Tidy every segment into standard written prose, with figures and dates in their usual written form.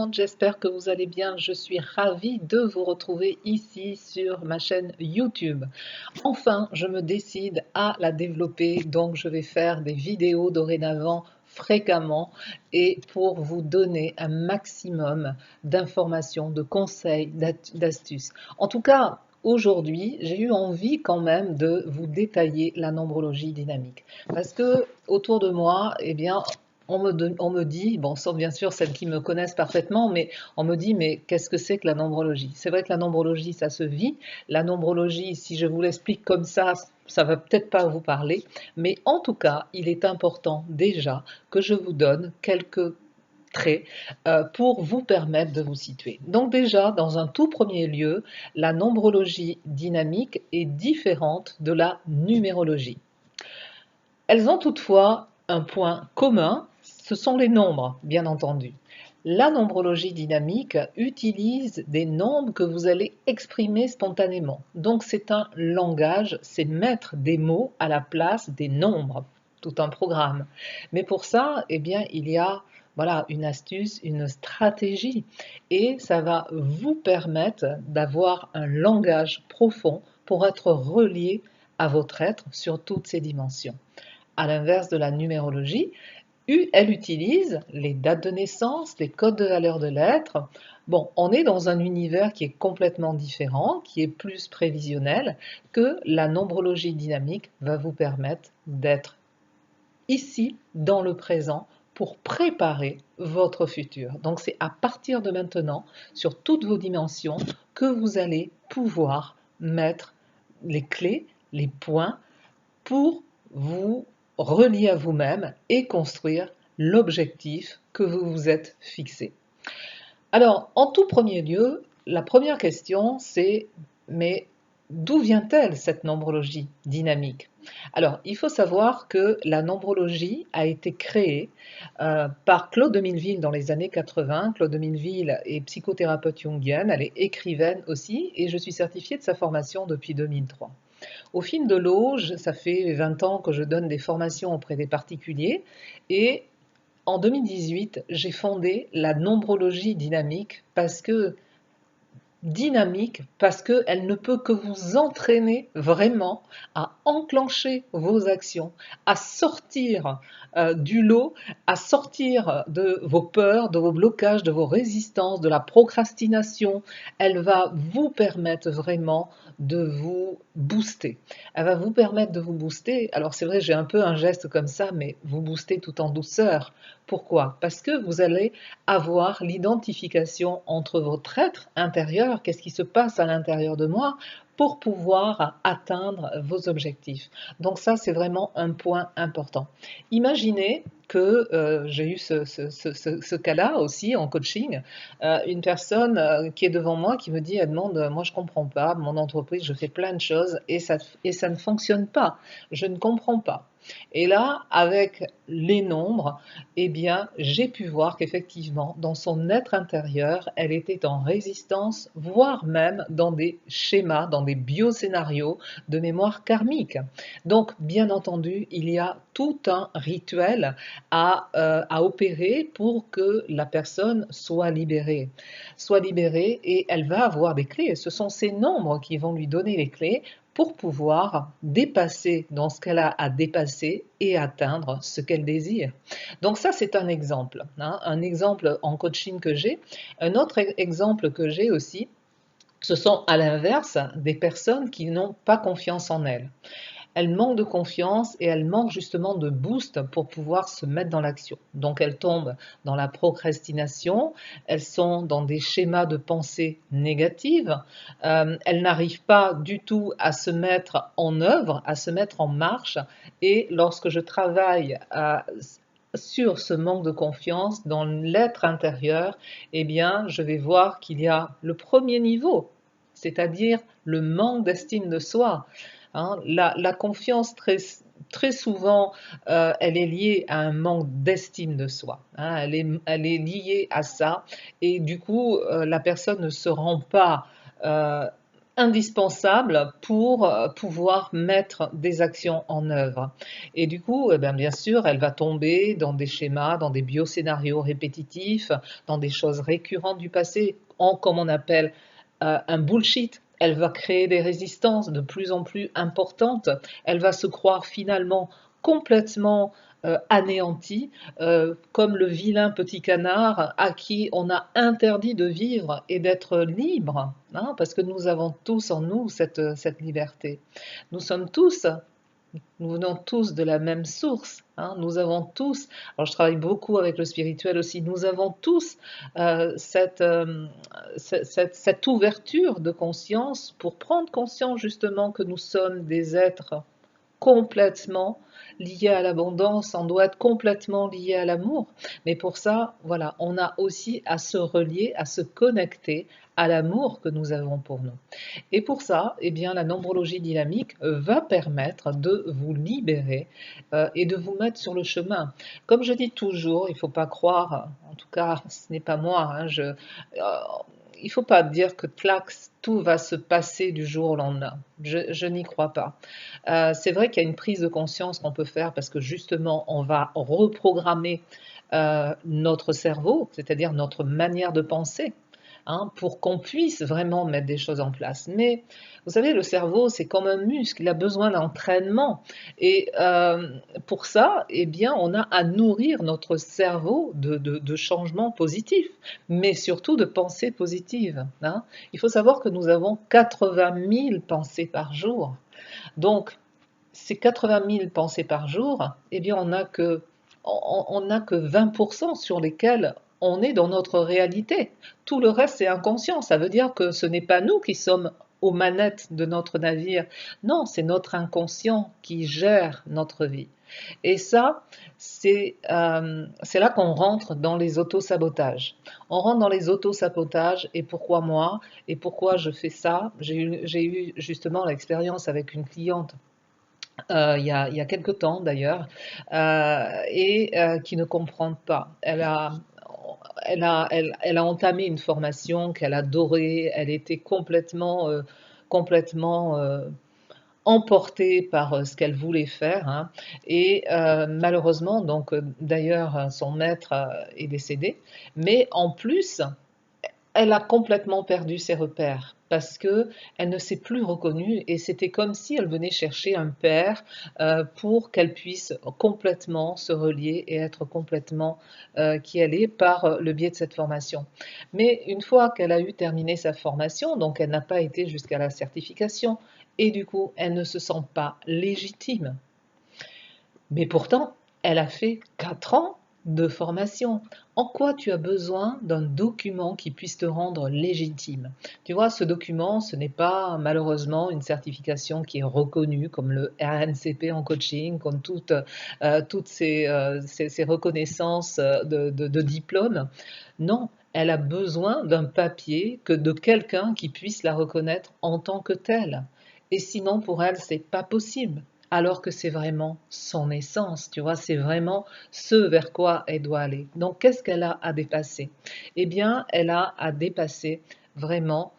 monde, j'espère que vous allez bien. Je suis ravie de vous retrouver ici sur ma chaîne YouTube. Enfin, je me décide à la développer, donc je vais faire des vidéos dorénavant fréquemment et pour vous donner un maximum d'informations, de conseils, d'astuces. En tout cas, aujourd'hui, j'ai eu envie quand même de vous détailler la nombrologie dynamique parce que autour de moi, eh bien, on me dit, bon, sauf bien sûr celles qui me connaissent parfaitement, mais on me dit, mais qu'est-ce que c'est que la nombrologie? C'est vrai que la nombrologie, ça se vit. La nombrologie, si je vous l'explique comme ça va peut-être pas vous parler, mais en tout cas, il est important déjà que je vous donne quelques traits pour vous permettre de vous situer. Donc déjà, dans un tout premier lieu, la nombrologie dynamique est différente de la numérologie. Elles ont toutefois un point commun, ce sont les nombres, bien entendu. La nombrologie dynamique utilise des nombres que vous allez exprimer spontanément. Donc c'est un langage, c'est mettre des mots à la place des nombres, tout un programme. Mais pour ça, eh bien, il y a voilà, une astuce, une stratégie, et ça va vous permettre d'avoir un langage profond pour être relié à votre être sur toutes ces dimensions. À l'inverse de la numérologie, elle utilise les dates de naissance, les codes de valeur de l'être. Bon, on est dans un univers qui est complètement différent, qui est plus prévisionnel, que la nombrologie dynamique va vous permettre d'être ici, dans le présent, pour préparer votre futur. Donc c'est à partir de maintenant, sur toutes vos dimensions, que vous allez pouvoir mettre les clés, les points pour vous relier à vous-même et construire l'objectif que vous vous êtes fixé. Alors, en tout premier lieu, la première question, c'est mais d'où vient-elle cette nombrologie dynamique? Alors, il faut savoir que la nombrologie a été créée par Claude de Milleville dans les années 80. Claude de Milleville est psychothérapeute jungienne, elle est écrivaine aussi, et je suis certifiée de sa formation depuis 2003. Au fil de l'eau, ça fait 20 ans que je donne des formations auprès des particuliers et en 2018, j'ai fondé la nombrologie dynamique parce qu'elle ne peut que vous entraîner vraiment à enclencher vos actions, à sortir du lot, à sortir de vos peurs, de vos blocages, de vos résistances, de la procrastination. Elle va vous permettre vraiment de vous booster. Elle va vous permettre de vous booster. Alors c'est vrai, j'ai un peu un geste comme ça, mais vous booster tout en douceur. Pourquoi? Parce que vous allez avoir l'identification entre votre être intérieur, qu'est-ce qui se passe à l'intérieur de moi, pour pouvoir atteindre vos objectifs. Donc ça, c'est vraiment un point important. Imaginez que j'ai eu ce cas-là aussi en coaching, une personne qui est devant moi qui me dit, elle demande, moi je ne comprends pas, mon entreprise, je fais plein de choses et ça ne fonctionne pas, je ne comprends pas. Et là, avec les nombres, eh bien, j'ai pu voir qu'effectivement, dans son être intérieur, elle était en résistance, voire même dans des schémas, dans des bioscénarios de mémoire karmique. Donc, bien entendu, il y a tout un rituel à opérer pour que la personne soit libérée. Soit libérée et elle va avoir des clés. Ce sont ces nombres qui vont lui donner les clés pour pouvoir dépasser dans ce qu'elle a à dépasser et atteindre ce qu'elle désire. Donc ça, c'est un exemple, hein, un exemple en coaching que j'ai. Un autre exemple que j'ai aussi, ce sont à l'inverse des personnes qui n'ont pas confiance en elles. Elles manquent de confiance et elles manquent justement de boost pour pouvoir se mettre dans l'action. Donc elles tombent dans la procrastination, elles sont dans des schémas de pensée négatives, elles n'arrivent pas du tout à se mettre en œuvre, à se mettre en marche. Et lorsque je travaille sur ce manque de confiance dans l'être intérieur, eh bien, je vais voir qu'il y a le premier niveau, c'est-à-dire le manque d'estime de soi. Hein, la confiance, très souvent, elle est liée à un manque d'estime de soi. Hein, elle est liée à ça. Et du coup, la personne ne se rend pas indispensable pour pouvoir mettre des actions en œuvre. Et du coup, eh bien sûr, elle va tomber dans des schémas, dans des bioscénarios répétitifs, dans des choses récurrentes du passé, comme on appelle un bullshit. Elle va créer des résistances de plus en plus importantes. Elle va se croire finalement complètement anéantie, comme le vilain petit canard à qui on a interdit de vivre et d'être libre, hein, parce que nous avons tous en nous cette liberté. Nous sommes tous nous venons tous de la même source, hein, nous avons tous, alors je travaille beaucoup avec le spirituel aussi, nous avons tous cette ouverture de conscience pour prendre conscience justement que nous sommes des êtres complètement lié à l'abondance, on doit être complètement lié à l'amour. Mais pour ça, voilà, on a aussi à se relier, à se connecter à l'amour que nous avons pour nous. Et pour ça, eh bien, la nombrologie dynamique va permettre de vous libérer et de vous mettre sur le chemin. Comme je dis toujours, il ne faut pas croire, en tout cas, ce n'est pas moi, hein, il ne faut pas dire que clac, tout va se passer du jour au lendemain. Je n'y crois pas. C'est vrai qu'il y a une prise de conscience qu'on peut faire parce que justement, on va reprogrammer notre cerveau, c'est-à-dire notre manière de penser, hein, pour qu'on puisse vraiment mettre des choses en place. Mais vous savez, le cerveau, c'est comme un muscle, il a besoin d'entraînement. Et pour ça, eh bien, on a à nourrir notre cerveau de changements positifs, mais surtout de pensées positives, hein. Il faut savoir que nous avons 80 000 pensées par jour. Donc, ces 80 000 pensées par jour, eh bien, on n'a que 20% sur lesquelles on est dans notre réalité. Tout le reste, c'est inconscient. Ça veut dire que ce n'est pas nous qui sommes aux manettes de notre navire. Non, c'est notre inconscient qui gère notre vie. Et ça, c'est là qu'on rentre dans les autosabotages. On rentre dans les autosabotages. Et pourquoi moi? Et pourquoi je fais ça? J'ai eu justement l'expérience avec une cliente il y a quelque temps d'ailleurs, et qui ne comprend pas. Elle a entamé une formation qu'elle adorait, elle était complètement emportée par ce qu'elle voulait faire, hein, et malheureusement, donc d'ailleurs, son maître est décédé, mais en plus, elle a complètement perdu ses repères parce que elle ne s'est plus reconnue et c'était comme si elle venait chercher un père pour qu'elle puisse complètement se relier et être complètement qui elle est par le biais de cette formation. Mais une fois qu'elle a eu terminé sa formation, donc elle n'a pas été jusqu'à la certification et du coup elle ne se sent pas légitime. Mais pourtant, elle a fait 4 ans de formation. En quoi tu as besoin d'un document qui puisse te rendre légitime? Tu vois, ce document, ce n'est pas malheureusement une certification qui est reconnue comme le RNCP en coaching, comme toutes ces reconnaissances de diplômes. Non, elle a besoin d'un papier, de quelqu'un qui puisse la reconnaître en tant que telle. Et sinon, pour elle, c'est pas possible alors que c'est vraiment son essence, tu vois, c'est vraiment ce vers quoi elle doit aller. Donc, qu'est-ce qu'elle a à dépasser? Eh bien, elle a à dépasser vraiment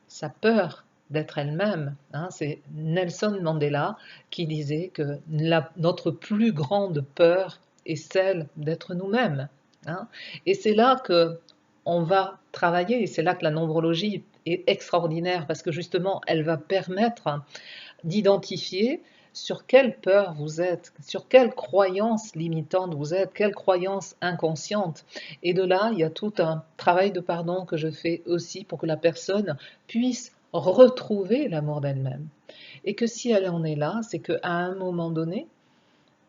sa peur d'être elle-même, hein. C'est Nelson Mandela qui disait que notre plus grande peur est celle d'être nous-mêmes, hein. Et c'est là que on va travailler, et c'est là que la nombrologie est extraordinaire parce que justement, elle va permettre d'identifier sur quelle peur vous êtes, sur quelle croyance limitante vous êtes, quelle croyance inconsciente. Et de là, il y a tout un travail de pardon que je fais aussi pour que la personne puisse retrouver l'amour d'elle-même. Et que si elle en est là, c'est qu'à un moment donné,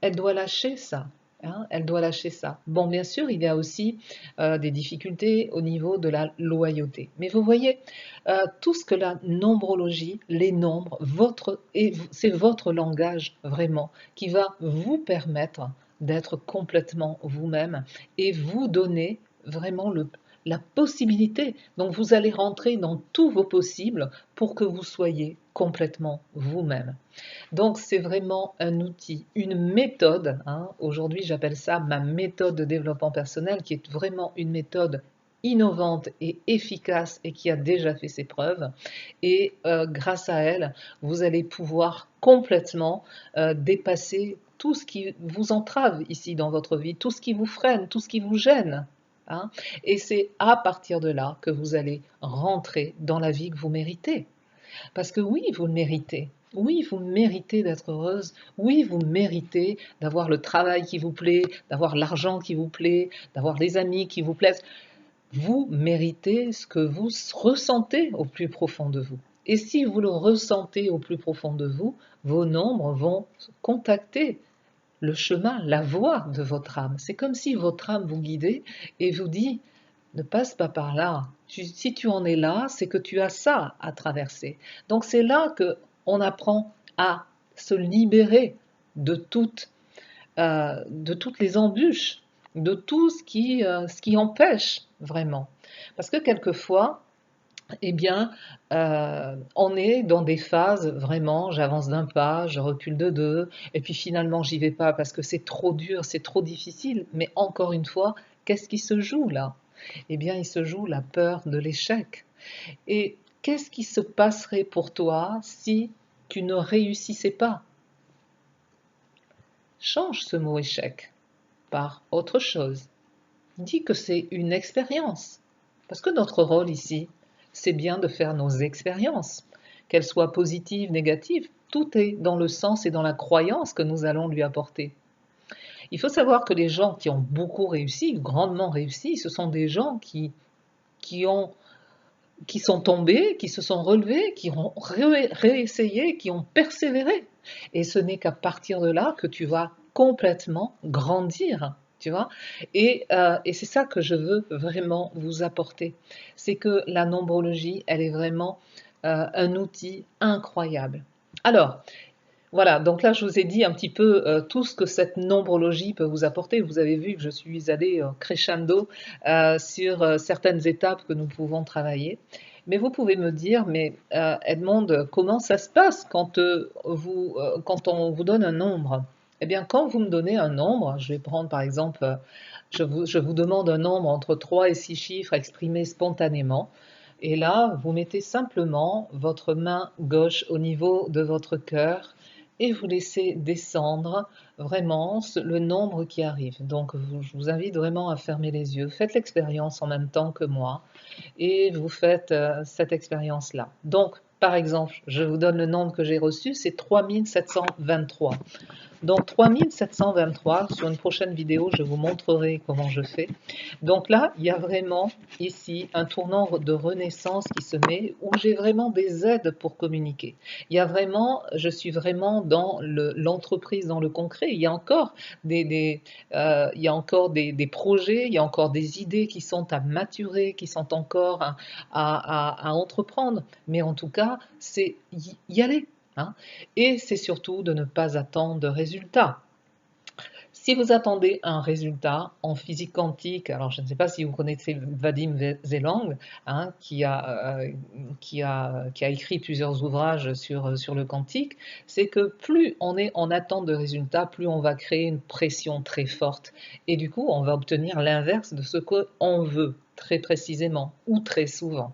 elle doit lâcher ça. Hein, elle doit lâcher ça. Bon, bien sûr, il y a aussi des difficultés au niveau de la loyauté. Mais vous voyez, tout ce que la nombrologie, les nombres, c'est votre langage vraiment qui va vous permettre d'être complètement vous-même et vous donner vraiment la possibilité. Donc, vous allez rentrer dans tous vos possibles pour que vous soyez complètement vous-même. Donc, c'est vraiment un outil, une méthode, hein. Aujourd'hui, j'appelle ça ma méthode de développement personnel, qui est vraiment une méthode innovante et efficace et qui a déjà fait ses preuves. Et grâce à elle, vous allez pouvoir complètement dépasser tout ce qui vous entrave ici dans votre vie, tout ce qui vous freine, tout ce qui vous gêne. Hein. Et c'est à partir de là que vous allez rentrer dans la vie que vous méritez. Parce que oui, vous le méritez. Oui, vous méritez d'être heureuse. Oui, vous méritez d'avoir le travail qui vous plaît, d'avoir l'argent qui vous plaît, d'avoir les amis qui vous plaisent. Vous méritez ce que vous ressentez au plus profond de vous. Et si vous le ressentez au plus profond de vous, vos nombres vont contacter le chemin, la voie de votre âme. C'est comme si votre âme vous guidait et vous dit ne passe pas par là. Si tu en es là, c'est que tu as ça à traverser. Donc c'est là que on apprend à se libérer de toutes les embûches, de tout ce qui empêche vraiment. Parce que quelquefois, eh bien, on est dans des phases vraiment, j'avance d'un pas, je recule de deux, et puis finalement j'y vais pas parce que c'est trop dur, c'est trop difficile. Mais encore une fois, qu'est-ce qui se joue là? Eh bien, il se joue la peur de l'échec. Et qu'est-ce qui se passerait pour toi si tu ne réussissais pas? Change ce mot échec par autre chose. Dis que c'est une expérience. Parce que notre rôle ici, c'est bien de faire nos expériences. Qu'elles soient positives, négatives, tout est dans le sens et dans la croyance que nous allons lui apporter. Il faut savoir que les gens qui ont beaucoup réussi, grandement réussi, ce sont des gens qui ont qui sont tombés, qui se sont relevés, qui ont réessayé, qui ont persévéré. Et ce n'est qu'à partir de là que tu vas complètement grandir, tu vois. Et c'est ça que je veux vraiment vous apporter. C'est que la nombrologie, elle est vraiment un outil incroyable. Alors, voilà, donc là je vous ai dit un petit peu tout ce que cette nombrologie peut vous apporter. Vous avez vu que je suis allée crescendo sur certaines étapes que nous pouvons travailler. Mais vous pouvez me dire, mais Edmond, comment ça se passe quand on vous donne un nombre? Eh bien, quand vous me donnez un nombre, je vais prendre par exemple, je vous demande un nombre entre 3 et 6 chiffres exprimés spontanément. Et là, vous mettez simplement votre main gauche au niveau de votre cœur et vous laissez descendre vraiment le nombre qui arrive. Donc, je vous invite vraiment à fermer les yeux. Faites l'expérience en même temps que moi et vous faites cette expérience-là. Donc, par exemple, je vous donne le nombre que j'ai reçu, c'est 3723. Donc 3723, sur une prochaine vidéo, je vous montrerai comment je fais. Donc là, il y a vraiment ici un tournant de renaissance qui se met où j'ai vraiment des aides pour communiquer. Il y a vraiment, je suis vraiment dans l'entreprise, dans le concret. Il y a encore il y a encore des projets, il y a encore des idées qui sont à maturer, qui sont encore à entreprendre. Mais en tout cas, c'est y aller. Hein. Et c'est surtout de ne pas attendre de résultats. Si vous attendez un résultat en physique quantique, alors je ne sais pas si vous connaissez Vadim Zeland, hein, qui a écrit plusieurs ouvrages sur le quantique, c'est que plus on est en attente de résultats, plus on va créer une pression très forte. Et du coup, on va obtenir l'inverse de ce qu'on veut, très précisément ou très souvent.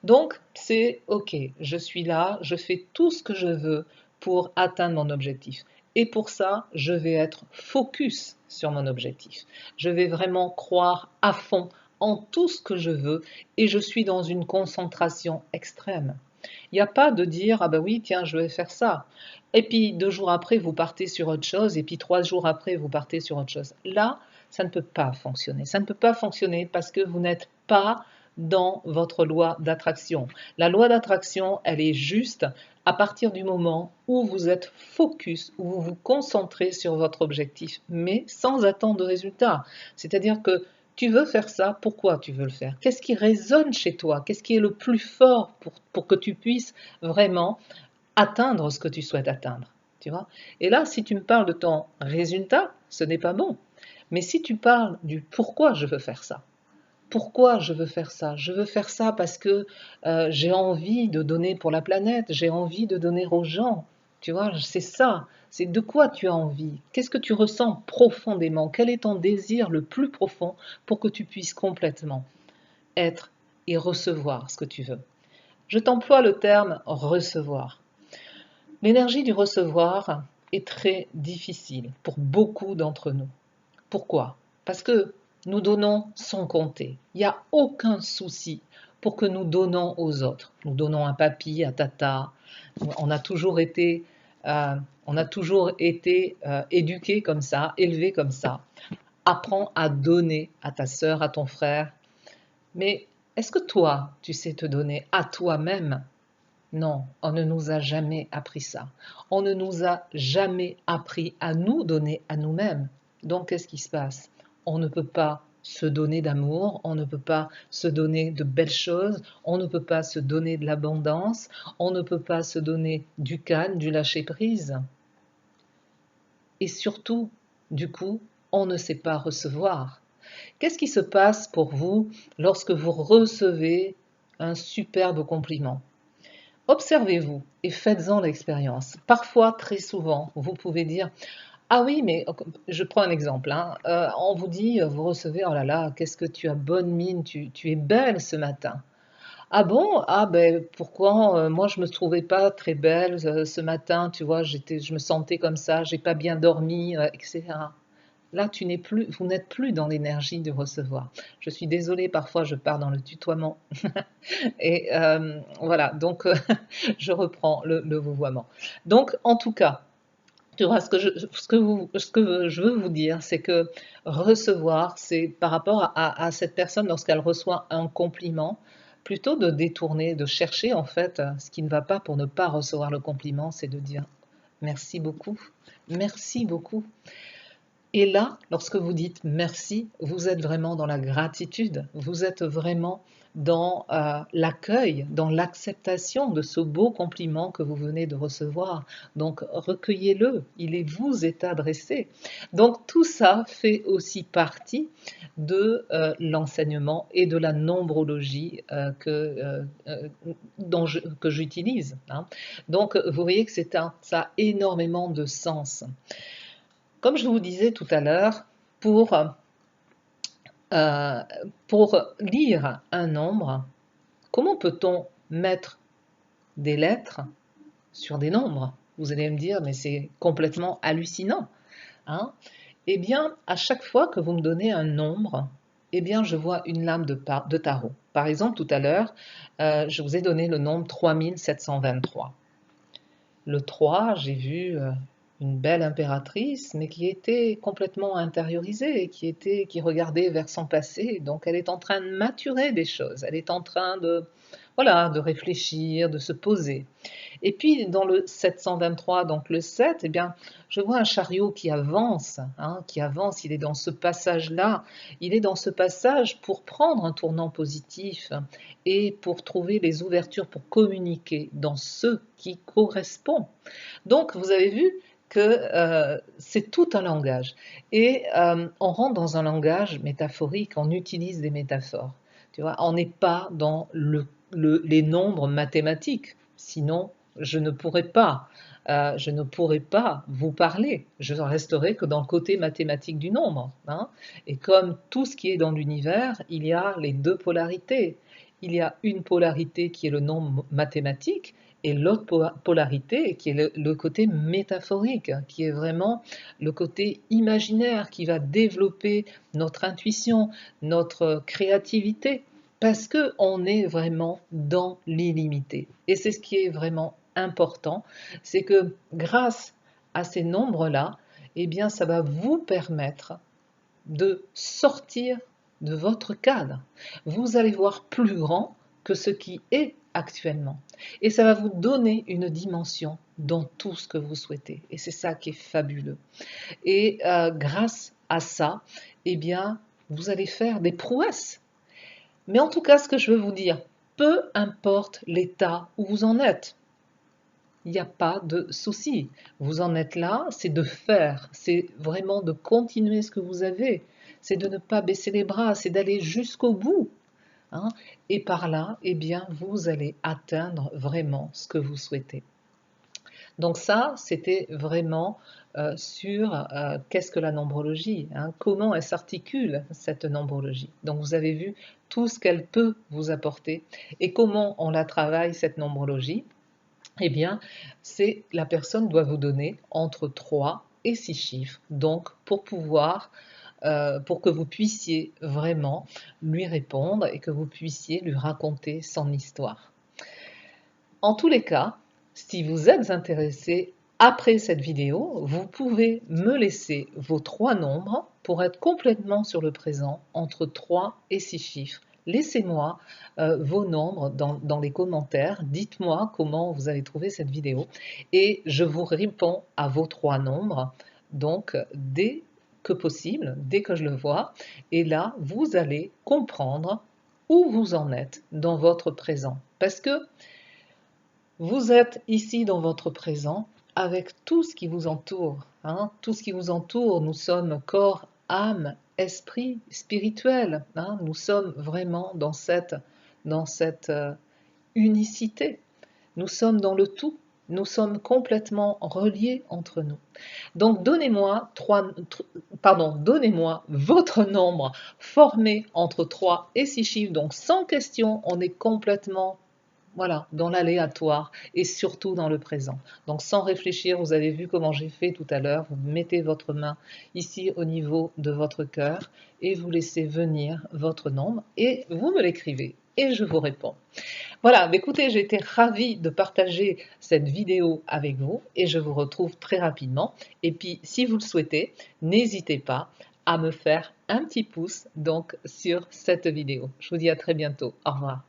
Donc, c'est OK, je suis là, je fais tout ce que je veux pour atteindre mon objectif. Et pour ça, je vais être focus sur mon objectif. Je vais vraiment croire à fond en tout ce que je veux et je suis dans une concentration extrême. Il n'y a pas de dire ah ben oui tiens je vais faire ça et puis 2 jours après vous partez sur autre chose et puis 3 jours après vous partez sur autre chose. Là ça ne peut pas fonctionner. Ça ne peut pas fonctionner parce que vous n'êtes pas dans votre loi d'attraction. La loi d'attraction, elle est juste à partir du moment où vous êtes focus, où vous vous concentrez sur votre objectif, mais sans attendre de résultat. C'est-à-dire que tu veux faire ça, pourquoi tu veux le faire? Qu'est-ce qui résonne chez toi? Qu'est-ce qui est le plus fort pour que tu puisses vraiment atteindre ce que tu souhaites atteindre? Tu vois? Et là, si tu me parles de ton résultat, ce n'est pas bon. Mais si tu parles du pourquoi je veux faire ça, pourquoi je veux faire ça? Je veux faire ça parce que j'ai envie de donner pour la planète, j'ai envie de donner aux gens. Tu vois, c'est ça. C'est de quoi tu as envie. Qu'est-ce que tu ressens profondément? Quel est ton désir le plus profond pour que tu puisses complètement être et recevoir ce que tu veux. Je t'emploie le terme recevoir. L'énergie du recevoir est très difficile pour beaucoup d'entre nous. Pourquoi? Parce que nous donnons sans compter. Il n'y a aucun souci pour que nous donnons aux autres. Nous donnons à papy, à tata. On a toujours été, éduqués comme ça, élevés comme ça. Apprends à donner à ta sœur, à ton frère. Mais est-ce que toi, tu sais te donner à toi-même? Non, on ne nous a jamais appris ça. On ne nous a jamais appris à nous donner à nous-mêmes. Donc, qu'est-ce qui se passe? On ne peut pas se donner d'amour, on ne peut pas se donner de belles choses, on ne peut pas se donner de l'abondance, on ne peut pas se donner du calme, du lâcher-prise. Et surtout, du coup, on ne sait pas recevoir. Qu'est-ce qui se passe pour vous lorsque vous recevez un superbe compliment? Observez-vous et faites-en l'expérience. Parfois, très souvent, vous pouvez dire: ah oui, mais je prends un exemple, hein, on vous dit, vous recevez: oh là là, qu'est-ce que tu as bonne mine, tu es belle ce matin. Ah bon? Ah ben pourquoi moi je me trouvais pas très belle ce matin, tu vois, je me sentais comme ça, j'ai pas bien dormi, etc. Là, vous n'êtes plus dans l'énergie du recevoir. Je suis désolée, parfois je pars dans le tutoiement. Et voilà, donc je reprends le vouvoiement. Donc, en tout cas, tu vois, ce que je veux vous dire, c'est que recevoir, c'est par rapport à cette personne, lorsqu'elle reçoit un compliment, plutôt de détourner, de chercher en fait ce qui ne va pas pour ne pas recevoir le compliment, c'est de dire merci beaucoup, merci beaucoup. Et là, lorsque vous dites merci, vous êtes vraiment dans la gratitude, vous êtes vraiment dans l'accueil, dans l'acceptation de ce beau compliment que vous venez de recevoir. Donc recueillez-le, il vous est adressé. Donc tout ça fait aussi partie de l'enseignement et de la nombrologie que j'utilise, hein. Donc vous voyez que ça a énormément de sens. Comme je vous disais tout à l'heure, euh, pour lire un nombre, comment peut-on mettre des lettres sur des nombres? Vous allez me dire, mais c'est complètement hallucinant, hein? Eh bien, à chaque fois que vous me donnez un nombre, eh bien, je vois une lame de tarot. Par exemple, tout à l'heure, je vous ai donné le nombre 3723. Le 3, j'ai vu une belle impératrice, mais qui était complètement intériorisée, qui regardait vers son passé. Donc elle est en train de maturer des choses, elle est en train voilà, de réfléchir, de se poser. Et puis dans le 723, donc le 7, eh bien, je vois un chariot qui avance, hein, il est dans ce passage-là, il est dans ce passage pour prendre un tournant positif et pour trouver les ouvertures pour communiquer dans ce qui correspond. Donc vous avez vu que c'est tout un langage. Et on rentre dans un langage métaphorique, on utilise des métaphores. Tu vois, on n'est pas dans les nombres mathématiques, sinon je ne pourrais pas. Je ne pourrais pas vous parler. Je resterai que dans le côté mathématique du nombre, hein. Et comme tout ce qui est dans l'univers, il y a les deux polarités. Il y a une polarité qui est le nombre mathématique et l'autre polarité qui est le côté métaphorique, qui est vraiment le côté imaginaire qui va développer notre intuition, notre créativité, parce qu'on est vraiment dans l'illimité. Et c'est ce qui est vraiment important, c'est que grâce à ces nombres-là, eh bien, ça va vous permettre de sortir de votre cadre. Vous allez voir plus grand que ce qui est actuellement. Et ça va vous donner une dimension dans tout ce que vous souhaitez. Et c'est ça qui est fabuleux. Et grâce à ça, eh bien, vous allez faire des prouesses. Mais en tout cas, ce que je veux vous dire, peu importe l'état où vous en êtes, il n'y a pas de souci. Vous en êtes là, c'est de faire, c'est vraiment de continuer ce que vous avez, c'est de ne pas baisser les bras, c'est d'aller jusqu'au bout, hein. Et par là, eh bien, vous allez atteindre vraiment ce que vous souhaitez. Donc ça, c'était vraiment sur qu'est-ce que la nombrologie, hein, comment elle s'articule cette nombrologie. Donc vous avez vu tout ce qu'elle peut vous apporter et comment on la travaille cette nombrologie. Eh bien, c'est la personne doit vous donner entre 3 et 6 chiffres, donc pour que vous puissiez vraiment lui répondre et que vous puissiez lui raconter son histoire. En tous les cas, si vous êtes intéressé après cette vidéo, vous pouvez me laisser vos 3 nombres pour être complètement sur le présent entre 3 et 6 chiffres. Laissez-moi vos nombres dans les commentaires, dites-moi comment vous avez trouvé cette vidéo et je vous réponds à vos 3 nombres, donc dès que possible, dès que je le vois, et là vous allez comprendre où vous en êtes dans votre présent. Parce que vous êtes ici dans votre présent avec tout ce qui vous entoure, hein, tout ce qui vous entoure. Nous sommes corps, âme, esprit, spirituel. Hein, nous sommes vraiment dans cette unicité. Nous sommes dans le tout. Nous sommes complètement reliés entre nous. Donc donnez-moi donnez-moi votre nombre formé entre 3 et 6 chiffres. Donc sans question, on est complètement voilà, dans l'aléatoire et surtout dans le présent. Donc sans réfléchir, vous avez vu comment j'ai fait tout à l'heure, vous mettez votre main ici au niveau de votre cœur et vous laissez venir votre nombre et vous me l'écrivez et je vous réponds. Voilà, écoutez, j'ai été ravie de partager cette vidéo avec vous et je vous retrouve très rapidement. Et puis, si vous le souhaitez, n'hésitez pas à me faire un petit pouce donc sur cette vidéo. Je vous dis à très bientôt. Au revoir.